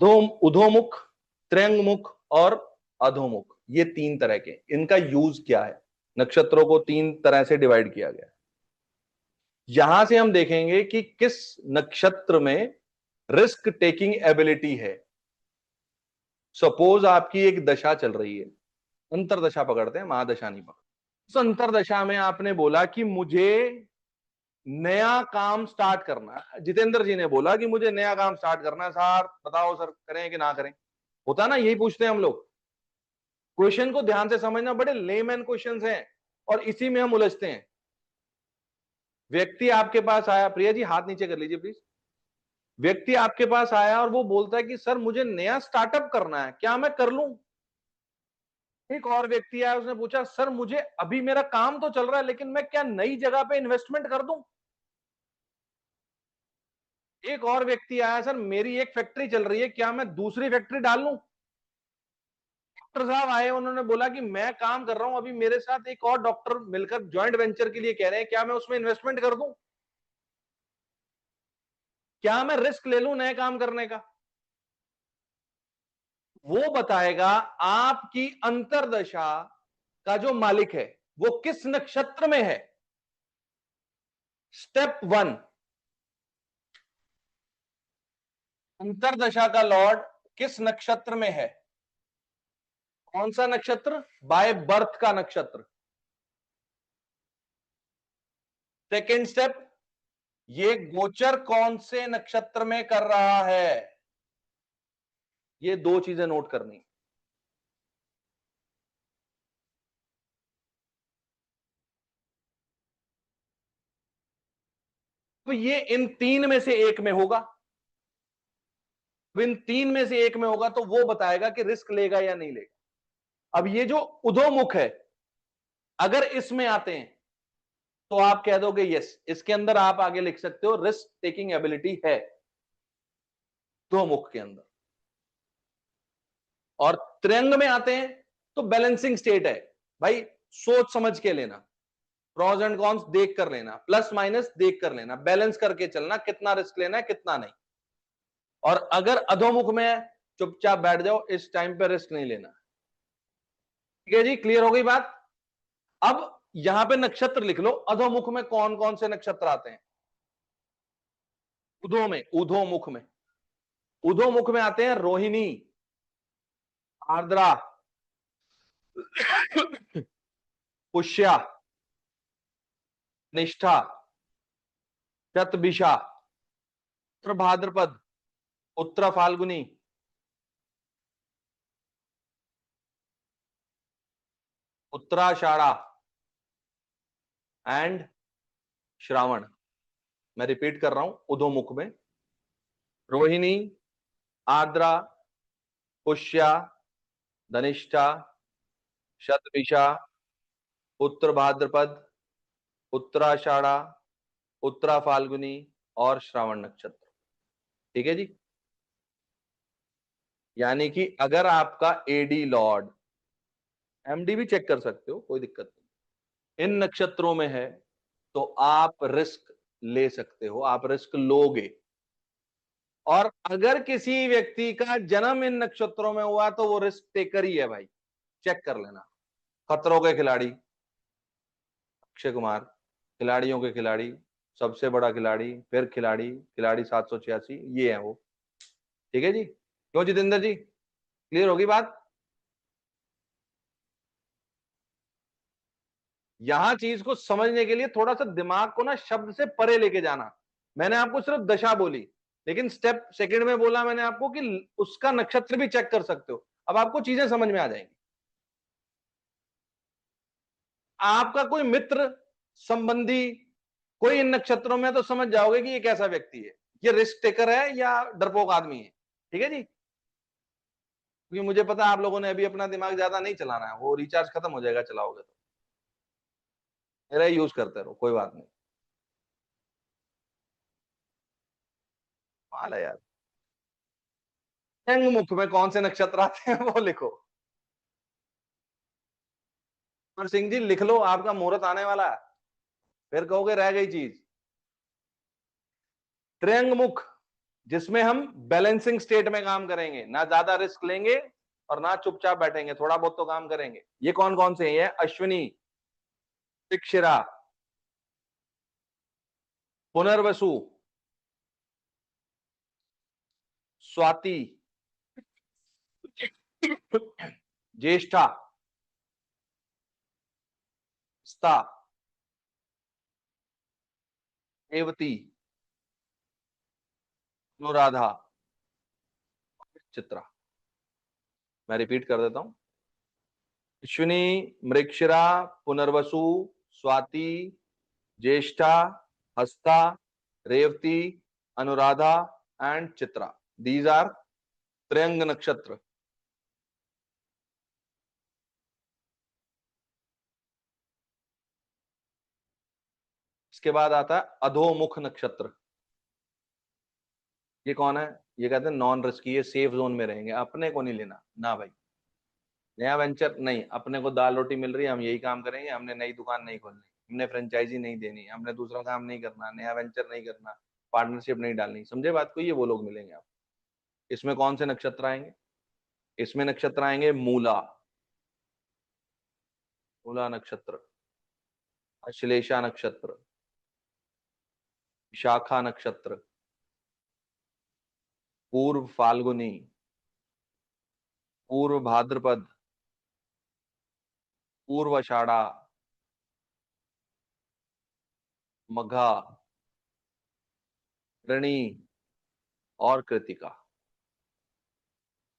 उधोमुख, त्र्यंगमुख और अधोमुख, ये तीन तरह के, इनका यूज क्या है? नक्षत्रों को तीन तरह से डिवाइड किया गया है। यहां से हम देखेंगे कि किस नक्षत्र में रिस्क टेकिंग एबिलिटी है। सपोज आपकी एक दशा चल रही है, अंतरदशा पकड़ते हैं, महादशा नहीं पकड़ते। उस अंतरदशा में आपने बोला कि मुझे नया काम स्टार्ट करना है। जितेंद्र जी ने बोला कि मुझे नया काम स्टार्ट करना है, सर बताओ सर करें कि ना करें। होता ना, यही पूछते हैं हम लोग। क्वेश्चन को ध्यान से समझना, बड़े लेमैन क्वेश्चंस हैं और इसी में हम उलझते हैं। व्यक्ति आपके पास आया, प्रिया जी हाथ नीचे कर लीजिए प्लीज। व्यक्ति आपके पास आया और वो बोलता है कि सर मुझे नया स्टार्टअप करना है, क्या मैं कर लूं? एक और व्यक्ति आया, उसने पूछा सर मुझे अभी मेरा काम तो चल रहा है लेकिन मैं क्या नई जगह पे इन्वेस्टमेंट कर दूं? एक और व्यक्ति आया, सर मेरी एक फैक्ट्री चल रही है, क्या मैं दूसरी फैक्ट्री डाल लूं? डॉक्टर साहब आए, उन्होंने बोला कि मैं काम कर रहा हूं, अभी मेरे साथ एक और डॉक्टर मिलकर ज्वाइंट वेंचर के लिए कह रहे हैं, क्या मैं उसमें इन्वेस्टमेंट कर दूं? क्या मैं रिस्क ले लूं नए काम करने का? वो बताएगा आपकी अंतरदशा का जो मालिक है वो किस नक्षत्र में है। स्टेप वन, अंतरदशा का लॉर्ड किस नक्षत्र में है? कौन सा नक्षत्र? बाय बर्थ का नक्षत्र। सेकेंड स्टेप, ये गोचर कौन से नक्षत्र में कर रहा है? ये दो चीजें नोट करनी। तो ये इन तीन में से एक में होगा। इन तीन में से एक में होगा तो वो बताएगा कि रिस्क लेगा या नहीं लेगा। अब ये जो उधोमुख है, अगर इसमें आते हैं तो आप कह दोगे यस, इसके अंदर आप आगे लिख सकते हो रिस्क टेकिंग एबिलिटी है उधोमुख के अंदर। और त्रियंग में आते हैं तो बैलेंसिंग स्टेट है भाई, सोच समझ के लेना, प्रॉज एंड कॉन्स देख कर लेना, प्लस माइनस देख कर लेना, बैलेंस करके चलना, कितना रिस्क लेना है कितना नहीं। और अगर अधोमुख में है, चुपचाप बैठ जाओ, इस टाइम पे रिस्क नहीं लेना। ठीक है जी, क्लियर हो गई बात। अब यहां पे नक्षत्र लिख लो, अधोमुख में कौन कौन से नक्षत्र आते हैं? उधोमुख में, उधोमुख में आते हैं रोहिणी, आर्द्रा, पुष्या, निष्ठा, शतभिषा, उत्तर भाद्रपद, उत्तर फाल्गुनी, उत्तराषाढ़ा एंड श्रावण। मैं रिपीट कर रहा हूं, उधोमुख में रोहिणी, आर्द्रा, पुष्या, धनिष्ठा, शतभिषा, उत्तर भाद्रपद, उत्तराषाढ़ा, उत्तरा फाल्गुनी और श्रावण नक्षत्र। ठीक है जी। यानी कि अगर आपका एडी लॉर्ड, एमडी भी चेक कर सकते हो, कोई दिक्कत नहीं, इन नक्षत्रों में है तो आप रिस्क ले सकते हो, आप रिस्क लोगे। और अगर किसी व्यक्ति का जन्म इन नक्षत्रों में हुआ तो वो रिस्क टेकर ही है भाई, चेक कर लेना। खतरों के खिलाड़ी अक्षय कुमार, खिलाड़ियों के खिलाड़ी, सबसे बड़ा खिलाड़ी, फिर खिलाड़ी, खिलाड़ी 786, ये है वो। ठीक है जी, क्यों जितेंद्र जी, क्लियर होगी बात? यहां चीज को समझने के लिए थोड़ा सा दिमाग को ना शब्द से परे लेके जाना। मैंने आपको सिर्फ दशा बोली, लेकिन स्टेप सेकंड में बोला मैंने आपको कि उसका नक्षत्र भी चेक कर सकते हो। अब आपको चीजें समझ में आ जाएंगी। आपका कोई मित्र, संबंधी, कोई इन नक्षत्रों में तो समझ जाओगे कि ये कैसा व्यक्ति है, ये रिस्क टेकर है या डरपोक आदमी है। ठीक है जी, क्योंकि मुझे पता है आप लोगों ने अभी अपना दिमाग ज्यादा नहीं चलाना है, वो रिचार्ज खत्म हो जाएगा चलाओगे तो। मेरा यूज करते रहो, कोई बात नहीं। हाल है यार। मुख में कौन से नक्षत्र आते हैं वो लिखो। और सिंह जी लिख लो, आपका मुहूर्त आने वाला है, फिर कहोगे रह गई चीज। त्र्यंगमुख जिसमें हम बैलेंसिंग स्टेट में काम करेंगे, ना ज्यादा रिस्क लेंगे और ना चुपचाप बैठेंगे, थोड़ा बहुत तो काम करेंगे। ये कौन कौन से हैं? अश्विनी, मृगशिरा, पुनर्वसु, स्वाति, ज्येष्ठा, स्ता, रेवती, अनुराधा, चित्रा। मैं रिपीट कर देता हूं। Ashwini, Mrigashira, Punarvasu, Swati, Jyeshtha, Hasta, Revati, Anuradha and Chitra. These are त्र्यंग नक्षत्र। इसके बाद आता है अधोमुख नक्षत्र। ये कौन है? ये कहते हैं नॉन रिस्की, ये सेफ जोन में रहेंगे, अपने को नहीं लेना ना भाई। नया वेंचर नहीं, अपने को दाल रोटी मिल रही है, हम यही काम करेंगे, हमने नई दुकान नहीं खोलनी, हमने फ्रेंचाइजी नहीं देनी, हमने दूसरा काम नहीं करना, नया वेंचर नहीं करना, पार्टनरशिप नहीं डालनी। समझे बात को? ये वो लोग मिलेंगे आप। इसमें कौन से नक्षत्र आएंगे? इसमें नक्षत्र आएंगे मूला, मूला नक्षत्र, अश्लेषा नक्षत्र, शाखा नक्षत्र, पूर्व फाल्गुनी, पूर्व भाद्रपद, पूर्व आषाढ़ा, मघा, ऋणी और कृतिका।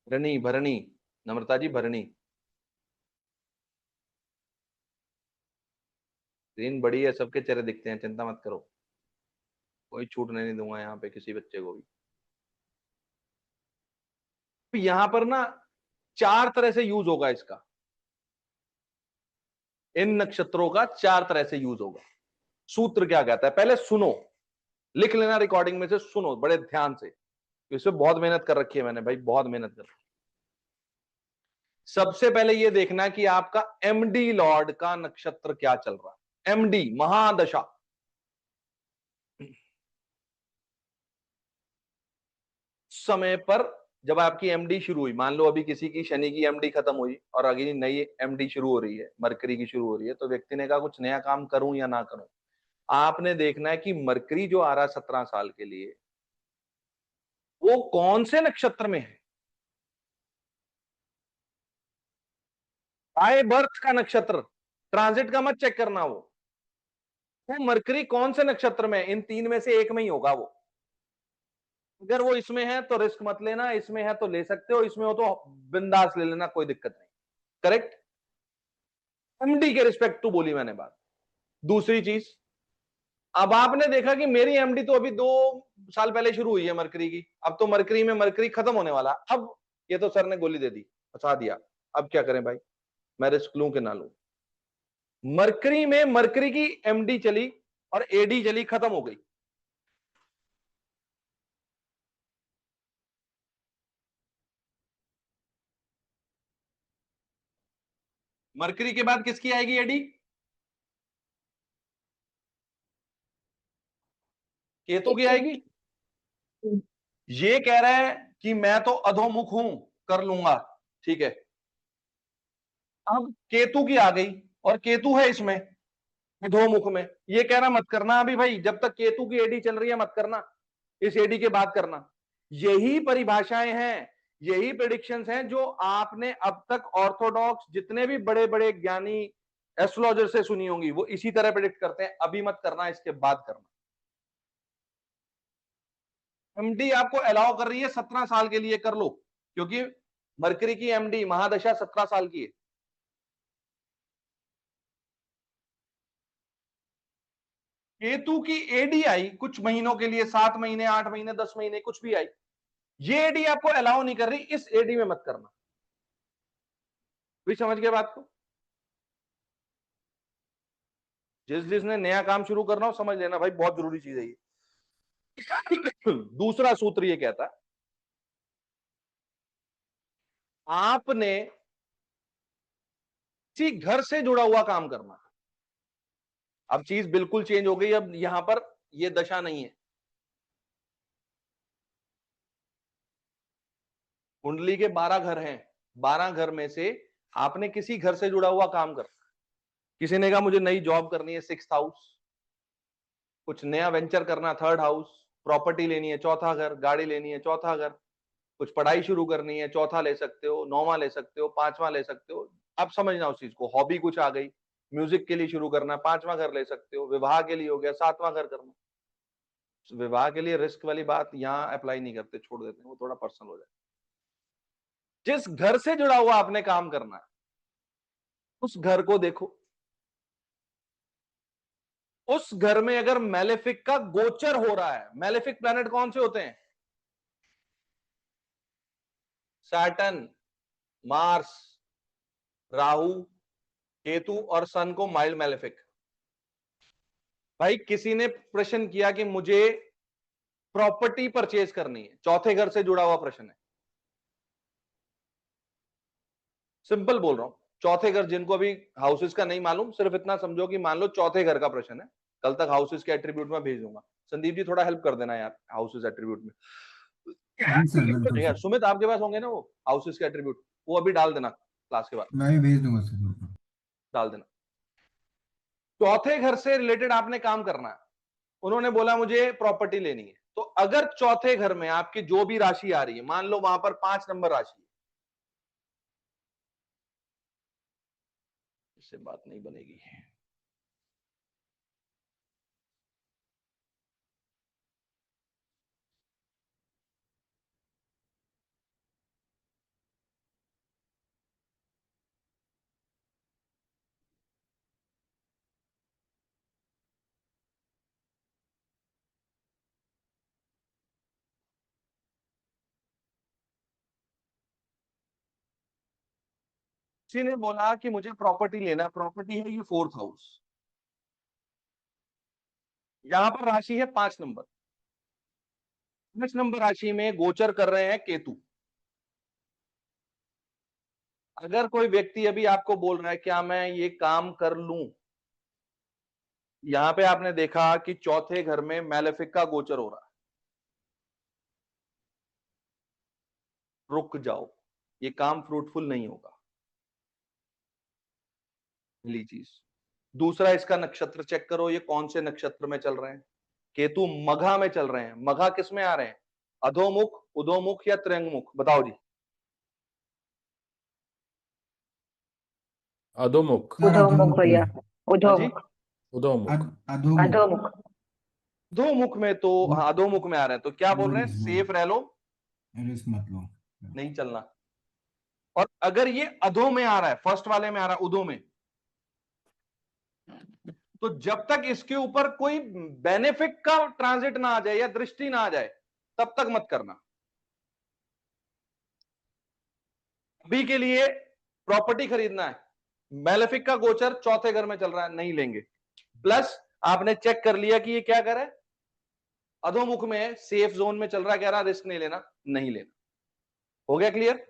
ऋणी, भरणी, नम्रता जी, भरणी। स्क्रीन बड़ी है, सबके चेहरे दिखते हैं, चिंता मत करो, कोई छूट नहीं दूंगा यहाँ पे किसी बच्चे को भी। तो यहाँ पर ना चार तरह से यूज होगा इसका, इन नक्षत्रों का चार तरह से यूज होगा। सूत्र क्या कहता है? पहले सुनो, लिख लेना रिकॉर्डिंग में से, सुनो बड़े ध्यान से। इसमें बहुत मेहनत कर रखी है मैंने भाई, बहुत मेहनत कर रखी है। सबसे पहले यह देखना कि आपका एमडी लॉर्ड का नक्षत्र क्या चल रहा है। एमडी महादशा, समय पर जब आपकी एमडी शुरू हुई, मान लो अभी किसी की शनि की एमडी खत्म हुई और अगली नई एमडी शुरू हो रही है, मरकरी की शुरू हो रही है, तो व्यक्ति ने कहा कुछ नया काम करूं या ना करूं। आपने देखना है कि मरकरी जो आ रहा है 17 साल के लिए, वो कौन से नक्षत्र में है। बाय बर्थ का नक्षत्र, ट्रांजिट का मत चेक करना। वो मरकरी कौन से नक्षत्र में, इन तीन में से एक में ही होगा वो। अगर वो इसमें है तो रिस्क मत लेना, इसमें है तो ले सकते हो, इसमें हो तो बिंदास ले लेना, कोई दिक्कत नहीं। करेक्ट? एमडी के रिस्पेक्ट टू बोली मैंने बात। दूसरी चीज, अब आपने देखा कि मेरी एमडी तो अभी 2 साल पहले शुरू हुई है मरकरी की, अब तो मरकरी में मरकरी खत्म होने वाला। अब ये तो सर ने गोली दे दी, फंसा दिया, अब क्या करें भाई? मैं रिस्क लूं कि ना लूं? मरकरी में मरकरी की एमडी चली और एडी चली, खत्म हो गई। मरकरी के बाद किसकी आएगी एडी? केतु की आएगी। ये कह रहा है कि मैं तो अधोमुख हूं, कर लूंगा, ठीक है। अब केतु की आ गई और केतु है इसमें अधोमुख में, ये कह रहा मत करना अभी भाई, जब तक केतु की एडी चल रही है मत करना, इस एडी के बाद करना। यही परिभाषाएं हैं, यही प्रेडिक्शंस हैं जो आपने अब तक ऑर्थोडॉक्स जितने भी बड़े बड़े ज्ञानी एस्ट्रोलॉजर से सुनी होंगी, वो इसी तरह प्रेडिक्ट करते हैं, अभी मत करना, इसके बाद करना। एमडी आपको अलाउ कर रही है 17 साल के लिए, कर लो, क्योंकि मरकरी की एमडी महादशा 17 साल की है। केतु की एडी आई कुछ महीनों के लिए, 7 महीने, 8 महीने, 10 महीने, कुछ भी आई, ये एडी आपको अलाउ नहीं कर रही, इस एडी में मत करना। भी समझ गए बात को? जिसने नया काम शुरू करना हो समझ लेना भाई, बहुत जरूरी चीज है ये। दूसरा सूत्र ये कहता है, आपने किसी घर से जुड़ा हुआ काम करना। अब चीज बिल्कुल चेंज हो गई, अब यहां पर ये दशा नहीं है। कुंडली के 12 घर हैं, 12 घर में से आपने किसी घर से जुड़ा हुआ काम करना। किसी ने कहा मुझे नई जॉब करनी है, 6th हाउस, कुछ नया वेंचर करना, 3rd हाउस, प्रॉपर्टी लेनी है, 4था घर, गाड़ी लेनी है, 4था घर, कुछ पढ़ाई शुरू करनी है, 4था ले सकते हो, 9वां ले सकते हो, 5वां ले सकते हो। आप समझना उस चीज को। हॉबी कुछ आ गई, म्यूजिक के लिए शुरू करना, 5वां घर ले सकते हो। विवाह के लिए हो गया, 7वां घर करना। विवाह के लिए रिस्क वाली बात यहाँ अप्लाई नहीं करते, छोड़ देते हैं, वो थोड़ा पर्सनल हो जाए। जिस घर से जुड़ा हुआ आपने काम करना है उस घर को देखो। उस घर में अगर मैलेफिक का गोचर हो रहा है, मैलेफिक प्लैनेट कौन से होते हैं? सैटर्न, मार्स, राहु, केतु और सन को माइल्ड मैलेफिक। भाई किसी ने प्रश्न किया कि मुझे प्रॉपर्टी परचेज करनी है, चौथे घर से जुड़ा हुआ प्रश्न है। सिंपल बोल रहा हूं, चौथे घर, जिनको अभी हाउसेस का नहीं मालूम, सिर्फ इतना समझो कि मान लो चौथे घर का प्रश्न है। कल तक हाउसेस के एट्रीब्यूट में भेज दूंगा। संदीप जी थोड़ा हेल्प कर देना यार, हाउसेस एट्रीब्यूट में। जी सर, बिल्कुल यार सर। सुमित आपके पास होंगे ना वो हाउसेस के एट्रीब्यूट, वो अभी डाल देना क्लास के बाद, मैं भी भेज दूंगा सर। डाल देना। चौथे घर से रिलेटेड आपने काम करना है। उन्होंने बोला मुझे प्रॉपर्टी लेनी है, तो अगर चौथे घर में आपकी जो भी राशि आ रही है, मान लो वहां पर 5 नंबर राशि है, इससे बात नहीं बनेगी। किसी ने बोला कि मुझे प्रॉपर्टी लेना, प्रॉपर्टी है ये 4th हाउस, यहां पर राशि है 5 नंबर। 5 नंबर राशि में गोचर कर रहे हैं केतु। अगर कोई व्यक्ति अभी आपको बोल रहा है क्या मैं ये काम कर लूं, यहां पे आपने देखा कि चौथे घर में मैलेफिक का गोचर हो रहा है, रुक जाओ, ये काम फ्रूटफुल नहीं होगा। पहली चीज। दूसरा, इसका नक्षत्र चेक करो, ये कौन से नक्षत्र में चल रहे हैं। केतु मघा में चल रहे हैं। मघा किस में आ रहे हैं? अधोमुख, उदोमुख या त्र्यंगमुख, बताओ जी। अधोमुख। सर उधोमुख अधोमुख भैया, में। हाँ जी, उधोमुख। उधोमुख। अधोमुख। अधोमुख। अधोमुख में तो, हाँ अधोमुख में आ रहे हैं, तो क्या बोल रहे हैं? सेफ रह लो, रिस्क मत लो। नहीं चलना। और अगर ये अधो में आ रहा है, फर्स्ट वाले में आ रहा है उधो में, तो जब तक इसके ऊपर कोई बेनिफिट का ट्रांजिट ना आ जाए या दृष्टि ना आ जाए, तब तक मत करना। अभी के लिए प्रॉपर्टी खरीदना है, मैलेफिक का गोचर चौथे घर में चल रहा है, नहीं लेंगे। प्लस आपने चेक कर लिया कि ये क्या करे, अधोमुख में है, सेफ जोन में चल रहा है, कह रहा रिस्क नहीं लेना, नहीं लेना। हो गया क्लियर?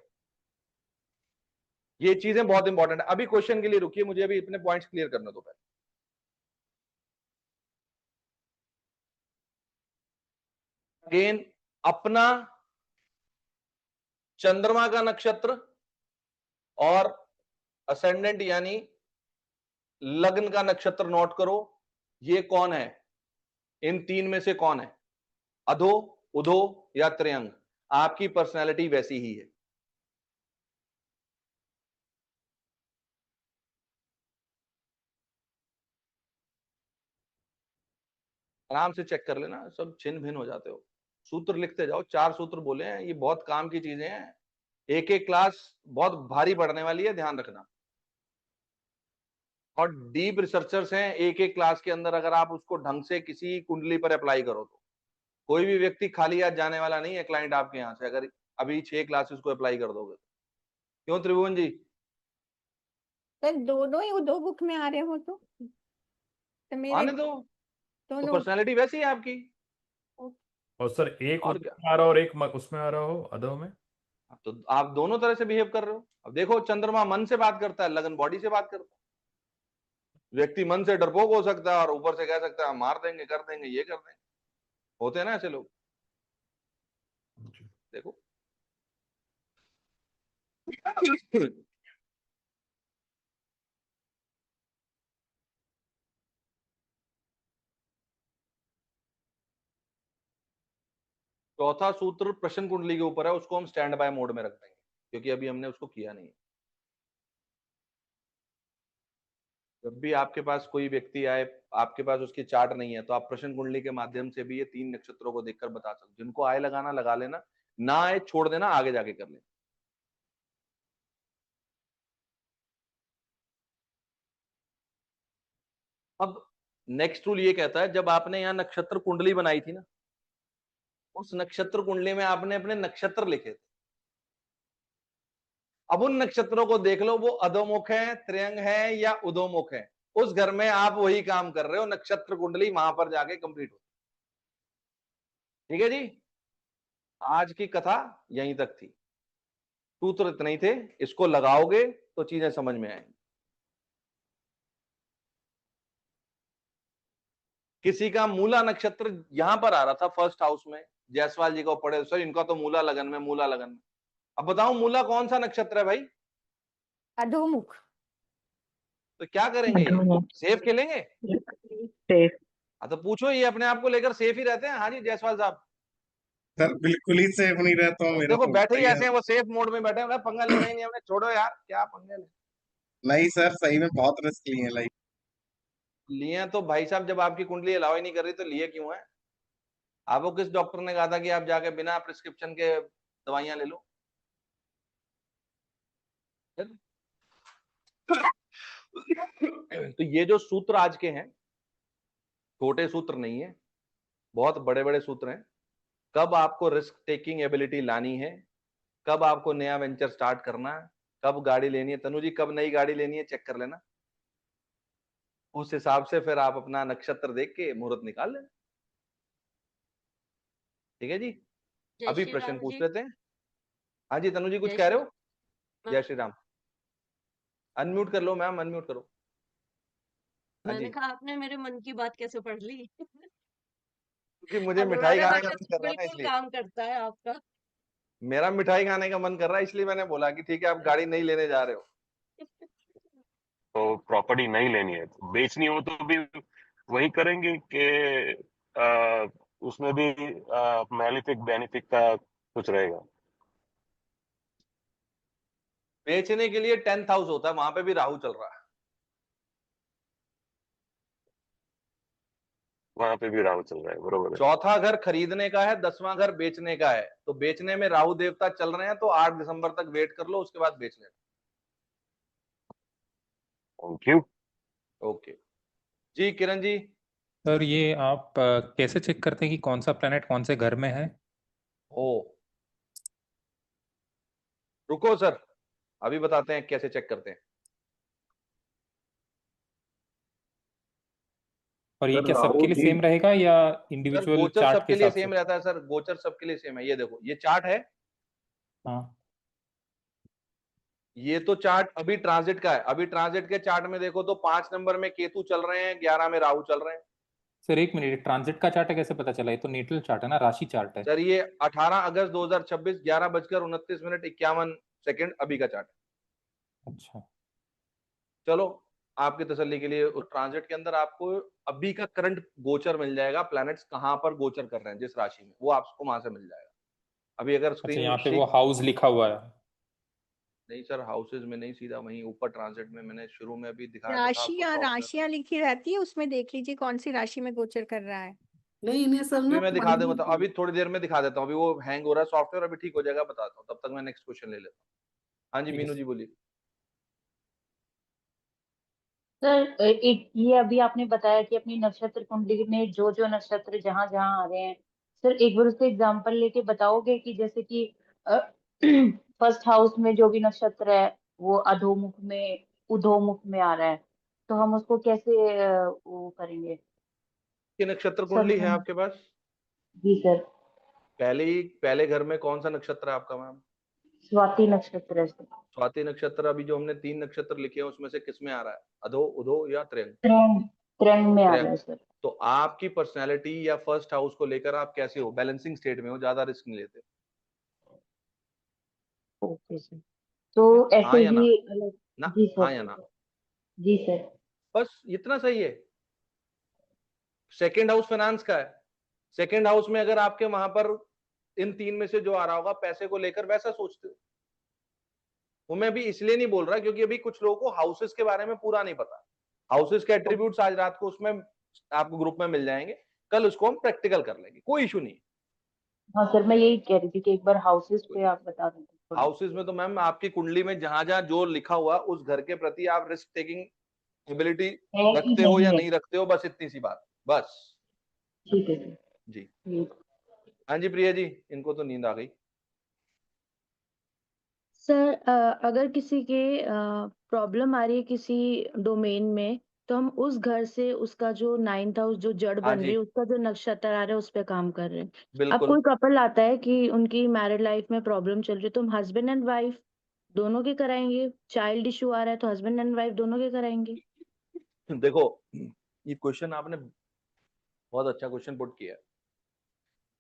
ये चीजें बहुत इंपॉर्टेंट है। अभी क्वेश्चन के लिए रुकिए, मुझे अभी इतने पॉइंट्स क्लियर करने दो पहले। अगेन, अपना चंद्रमा का नक्षत्र और असेंडेंट यानी लग्न का नक्षत्र नोट करो। ये कौन है? इन तीन में से कौन है? अधो, उधो या त्र्यंग? आपकी पर्सनैलिटी वैसी ही है। आराम से चेक कर लेना, सब छिन्न भिन्न हो जाते हो। सूत्र लिखते जाओ, 4 सूत्र बोले हैं, ये बहुत काम की चीजें हैं। एक एक क्लास बहुत भारी पड़ने वाली है, ध्यान रखना। और डीप रिसर्चर्स हैं, एक एक क्लास के अंदर अगर आप उसको ढंग से किसी कुंडली पर अप्लाई करो तो कोई भी व्यक्ति खाली हाथ जाने वाला नहीं है क्लाइंट आपके यहां से, अगर अभी 6 क्लासेस को अप्लाई कर दोगे। क्यों त्रिभुवन जी? सर दोनों ही उधोमुख में आ रहे हो तो मेरे आने दो, तो दोनों। पर्सनैलिटी वैसी है आपकी। और सर एक और क्या, उसमें आ रहा हो और एक उसमें आ रहा हो अधो में। तो आप दोनों तरह से बिहेव कर रहे हो। अब देखो, चंद्रमा मन से बात करता है, लगन बॉडी से बात करता है। व्यक्ति मन से डरपोक हो सकता है और ऊपर से कह सकता है हम मार देंगे, कर देंगे, ये कर देंगे। होते हैं ना ऐसे लोग, देखो। चौथा सूत्र प्रश्न कुंडली के ऊपर है, उसको हम स्टैंड बाय मोड में रख देंगे क्योंकि अभी हमने उसको किया नहीं है। जब भी आपके पास कोई व्यक्ति आए, आपके पास उसकी चार्ट नहीं है, तो आप प्रश्न कुंडली के माध्यम से भी ये 3 नक्षत्रों को देखकर बता सकते हो। जिनको आए लगाना लगा लेना, ना आए छोड़ देना, आगे जाके कर लेना। अब नेक्स्ट रूल ये कहता है, जब आपने यहाँ नक्षत्र कुंडली बनाई थी ना, उस नक्षत्र कुंडली में आपने अपने नक्षत्र लिखे थे। अब उन नक्षत्रों को देख लो, वो अधोमुख है, त्र्यंग है या उदोमुख है। उस घर में आप वही काम कर रहे हो, नक्षत्र कुंडली वहां पर जाके कंप्लीट हो। ठीक है जी, आज की कथा यहीं तक थी। सूत्र इतने ही थे, इसको लगाओगे तो चीजें समझ में आएंगी। किसी का मूला नक्षत्र यहां पर आ रहा था फर्स्ट हाउस में, जायसवाल जी को पढ़े सर इनका तो मूला लगन में, मूला लगन में। अब बताओ मूला कौन सा नक्षत्र है भाई? अधोमुख। तो क्या करेंगे, ये सेफ खेलेंगे? सेफ। हाँ तो पूछो, ये अपने आप को लेकर सेफ ही रहते हैं? हाँ जी जायसवाल साहब। सर बिल्कुल ही सेफ नहीं रहता हूँ, मेरा देखो तो बैठे ही भैया। ऐसे हैं, वो सेफ मोड में बैठे हैं, पंगा लेना ही नहीं हमने, छोड़ो यार क्या पंगे नहीं सर, सही में बहुत रिस्क लिए हैं लाइफ। लिए हैं। तो भाई साहब जब आपकी कुंडली अलाउ ही नहीं कर रही तो लिए क्यों है? आपको किस डॉक्टर ने कहा था कि आप जाके बिना प्रिस्क्रिप्शन के दवाइयां ले लो? तो ये जो सूत्र आज के हैं, छोटे सूत्र नहीं है, बहुत बड़े बड़े सूत्र हैं। कब आपको रिस्क टेकिंग एबिलिटी लानी है, कब आपको नया वेंचर स्टार्ट करना है, कब गाड़ी लेनी है, तनु जी कब नई गाड़ी लेनी है चेक कर लेना। उस हिसाब से फिर आप अपना नक्षत्र देख के मुहूर्त निकाल लेना। ठीक है जी, अभी प्रश्न पूछ लेते हैं। हाँ जी तनु जी कुछ कह रहे हो? जय श्री राम। अनम्यूट कर लो मैम, अनम्यूट करो। हाँ मैंने जी, कहा आपने मेरे मन की बात कैसे पढ़ ली? क्योंकि मुझे मिठाई अनुराधा खाने का मन नक्षत्र कर रहा है ना, बिल्कुल इसलिए काम करता है आपका। मेरा मिठाई खाने का मन कर रहा है, इसलिए मैंने बोला कि ठीक है आप गाड़ी नहीं लेने जा रहे हो। तो प्रॉपर्टी नहीं लेनी है तो बेचनी हो तो भी वही करेंगे कि उसमें भी मैलिफिक बेनिफिक का कुछ रहेगा। बेचने के लिए 10th हाउस होता है, वहां पे भी राहु चल रहा है। वहां पे भी राहु चल रहा है, बरोबर है। चौथा घर खरीदने का है, 10वां घर बेचने का है। तो बेचने में राहु देवता चल रहे हैं, तो 8 दिसंबर तक वेट कर लो, उसके बाद बेच लेना। Thank you. Okay ji, Kiran ji. Sir ये आप कैसे चेक करते हैं कि कौन सा प्लेनेट कौन से घर में है? ओ रुको सर, अभी बताते हैं कैसे चेक करते हैं। और ये सर क्या राहु सबके लिए भी सेम रहेगा या सर इंडिविजुअल गोचर चार्ट के सबके लिए हिसाब से? सेम रहता है सर, गोचर सबके लिए सेम है। ये देखो ये चार्ट है, हाँ ये तो चार्ट अभी ट्रांजिट का है। अभी ट्रांजिट के चार्ट में देखो तो 5 नंबर में केतु चल रहे हैं, 11 में राहु चल रहे हैं। सर एक मिनट, ट्रांजिट का चार्ट है कैसे पता चला? ये तो नेटल चार्ट है ना, राशि चार्ट है। सर ये 18 अगस्त 2026 11:29:51 अभी का चार्ट है। अच्छा चलो आपकी तसल्ली के लिए उस ट्रांजिट के अंदर आपको अभी का करंट गोचर मिल जाएगा, प्लैनेट्स कहां पर गोचर कर रहे हैं जिस राशि में, वो आपको वहां से मिल जाएगा। अभी अगर अच्छा, स्क्रीन यहाँ पे वो हाउस लिखा हुआ है। नहीं सर, हाउसेज में नहीं, सीधा वहीं ऊपर ट्रांजिट में मैंने शुरू में भी दिखाया तो था आपको राशियां सॉफ्टवेयर। राशियां लिखी रहती है, उसमें देख लीजिए कौन सी राशि में गोचर कर रहा है। नहीं इन्हें सब अभी ना मैं दिखा दूंगा, तो अभी थोड़ी देर में दिखा देता हूँ। अभी वो हैंग हो रहा है सॉफ्टवेयर, अभी ठीक हो जाएगा, बताता हूँ। तब तक मैं नेक्स्ट क्वेश्चन ले लेता हूँ। हाँ जी ठीक है मीनू सर। जी बोलिए। सर एक ये अभी आपने बताया कि अपनी नक्षत्र कुंडली में जो जो नक्षत्र जहां जहां आ रहे हैं, सर एक बार उससे एग्जांपल लेके बताओगे कि जैसे कि फर्स्ट हाउस में जो भी नक्षत्र है वो अधोमुख में उधोमुख में आ रहा है, तो हम उसको कैसे वो करेंगे? कि नक्षत्र सर कुंडली है आपके पास? जी सर। पहले घर में कौन सा नक्षत्र है आपका मैम? स्वाति नक्षत्र है सर। स्वाति नक्षत्र। अभी जो हमने 3 नक्षत्र लिखे हैं उसमें से किस में आ रहा है, अधो उधो या त्र्यंग? त्र्यंग। त्र्यंग में आ रहा त्र्यंग। है सर। तो आपकी पर्सनैलिटी या फर्स्ट हाउस को लेकर आप कैसे हो, बैलेंसिंग स्टेट में हो, ज्यादा रिस्क नहीं लेते। Okay sir. तो ऐसे हाँ या ना? ही अलग। ना, जी हाँ सर। या ना? जी सर। बस इतना सही है। सेकंड हाउस फाइनेंस का है। सेकंड हाउस में अगर आपके वहां पर इन 3 में से जो आ रहा होगा पैसे को लेकर वैसा सोचते हो, वो मैं भी इसलिए नहीं बोल रहा क्योंकि अभी कुछ लोगों को हाउसेस के बारे में पूरा नहीं पता। हाउसेस के एट्रीब्यूट्स आज रात को उसमें आपको ग्रुप में मिल जाएंगे, कल उसको हम प्रैक्टिकल कर लेंगे, कोई इशू नहीं। हाँ सर, मैं यही कह रही थी कि एक बार हाउसेस पे आप बता देते थोड़ा। हाउसेस में तो मैम आपकी कुंडली में जहां जहां जो लिखा हुआ उस घर के प्रति आप रिस्क टेकिंग एबिलिटी है कि रखते हो या नहीं है? नहीं रखते हो, बस इतनी सी बात, बस। ठीक है सर। जी ठीक। हाँ जी प्रिया जी, इनको तो नींद आ गई। सर अगर किसी के प्रॉब्लम आ रही है किसी डोमेन में, तो हम उस घर से उसका जो 9th हाउस जो जड़ हाँ बन रही जी है उसका जो नक्षत्र आ रहा है उस पे काम कर रहे हैं। अब बिल्कुल। कोई कपल आता है कि उनकी मैरिड लाइफ में प्रॉब्लम चल रही है, तो हम हस्बैंड एंड वाइफ दोनों के कराएंगे। चाइल्ड इशू आ रहा है तो हस्बैंड एंड वाइफ दोनों के कराएंगे। देखो, ये क्वेश्चन आपने बहुत अच्छा क्वेश्चन पुट किया है।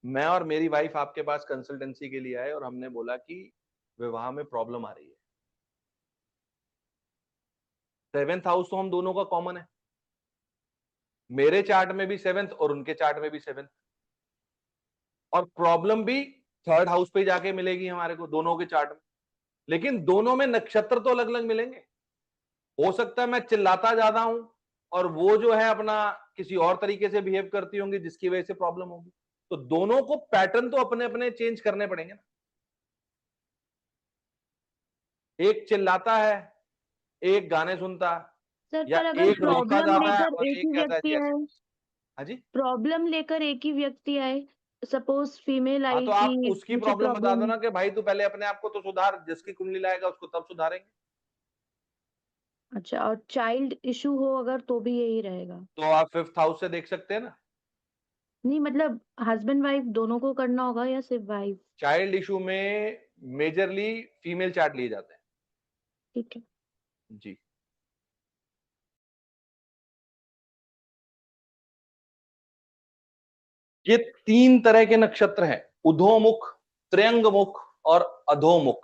मैं और मेरी वाइफ आपके पास कंसल्टेंसी के लिए आए और हमने बोला कि विवाह में प्रॉब्लम आ रही है। 7th हाउस तो हम दोनों का कॉमन है, मेरे चार्ट में भी 7th और उनके चार्ट में भी 7th, और प्रॉब्लम भी 3rd हाउस पे जाके मिलेगी हमारे को दोनों के चार्ट में। लेकिन दोनों में नक्षत्र तो अलग अलग मिलेंगे। हो सकता है मैं चिल्लाता ज्यादा हूं और वो जो है अपना किसी और तरीके से बिहेव करती होंगी जिसकी वजह से प्रॉब्लम होगी। तो दोनों को पैटर्न तो अपने अपने चेंज करने पड़ेंगे ना। एक चिल्लाता है, एक गाने सुनता, सर या पर अगर एक रोता प्रॉब्लम ज्यादा है लेकर और एक एक ही कहता है व्यक्ति जी ऐसे। आए, हाँ जी। प्रॉब्लम लेकर एक ही व्यक्ति आए, सपोज फीमेल हाँ आई तो आप कि उसकी मुझे प्रॉब्लम बता दो प्रॉब्लम। ना कि भाई तू पहले अपने आप को तो सुधार, जिसकी कुंडली लाएगा उसको तब सुधारेंगे। अच्छा, और चाइल्ड इशू हो अगर तो भी यही रहेगा? तो आप 5th हाउस से देख सकते हैं ना। नहीं मतलब हस्बैंड वाइफ दोनों को करना होगा या सिर्फ वाइफ? चाइल्ड इशू में मेजरली फीमेल चार्ट लिए जाते हैं। ठीक है। जी। ये 3 तरह के नक्षत्र हैं, उधोमुख, त्र्यंगमुख और अधोमुख।